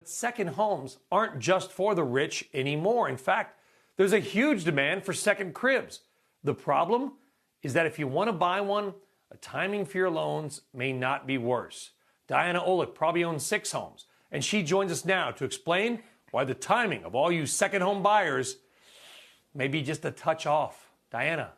Second homes aren't just for the rich anymore. In fact, there's a huge demand for second cribs. The problem is that if you want to buy one, the timing for your loans may not be worse. Diana Olick probably owns 6 homes, and she joins us now to explain why the timing of all you second home buyers may be just a touch off. Diana.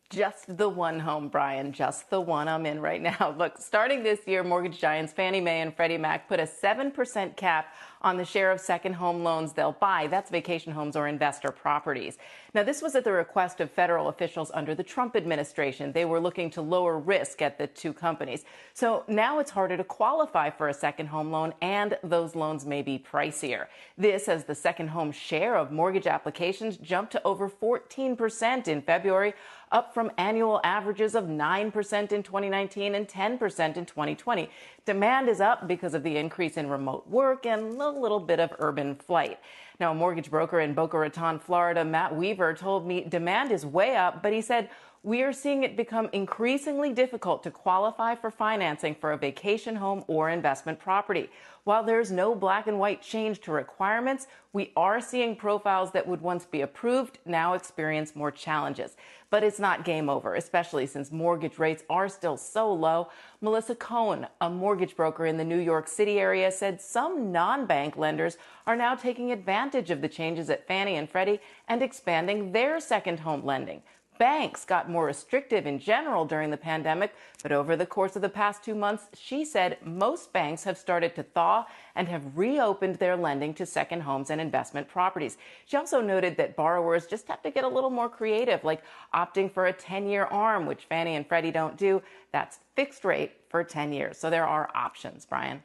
Just the one home, Brian, just the one I'm in right now. Look, starting this year, mortgage giants Fannie Mae and Freddie Mac put a 7% cap on the share of second home loans they'll buy. That's vacation homes or investor properties. Now, this was at the request of federal officials under the Trump administration. They were looking to lower risk at the two companies. So now it's harder to qualify for a second home loan, and those loans may be pricier. This as the second home share of mortgage applications jumped to over 14% in February, up from annual averages of 9% in 2019 and 10% in 2020. Demand is up because of the increase in remote work and a little bit of urban flight. Now, a mortgage broker in Boca Raton, Florida, Matt Weaver, told me demand is way up, but he said, we are seeing it become increasingly difficult to qualify for financing for a vacation home or investment property. While there's no black and white change to requirements, we are seeing profiles that would once be approved now experience more challenges. But it's not game over, especially since mortgage rates are still so low. Melissa Cohen, a mortgage broker in the New York City area, said some non-bank lenders are now taking advantage of the changes at Fannie and Freddie and expanding their second home lending. Banks got more restrictive in general during the pandemic, but over the course of the past 2 months, she said most banks have started to thaw and have reopened their lending to second homes and investment properties. She also noted that borrowers just have to get a little more creative, like opting for a 10-year ARM, which Fannie and Freddie don't do. That's fixed rate for 10 years. So there are options, Brian.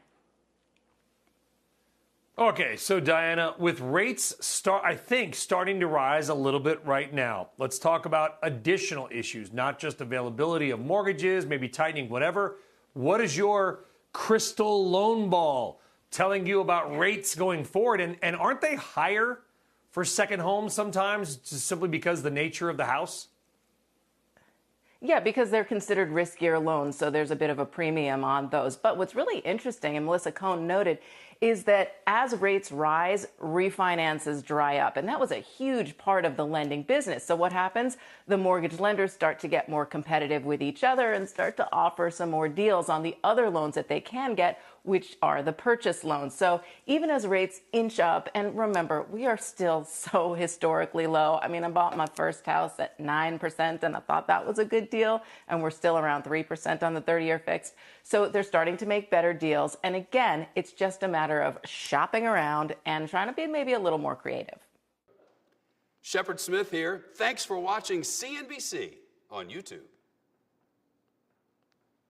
Okay, so Diana, with rates starting to rise a little bit right now, let's talk about additional issues, not just availability of mortgages, maybe tightening, whatever. What is your crystal loan ball telling you about rates going forward? And aren't they higher for second homes sometimes just simply because of the nature of the house? Yeah, because they're considered riskier loans, so there's a bit of a premium on those. But what's really interesting, and Melissa Cohen noted, is that as rates rise, refinances dry up. And that was a huge part of the lending business. So what happens? The mortgage lenders start to get more competitive with each other and start to offer some more deals on the other loans that they can get, which are the purchase loans. So even as rates inch up, and remember, we are still so historically low. I mean, I bought my first house at 9%, and I thought that was a good deal, and we're still around 3% on the 30-year fixed. So they're starting to make better deals. And again, it's just a matter of shopping around and trying to be maybe a little more creative. Shepard Smith here. Thanks for watching CNBC on YouTube.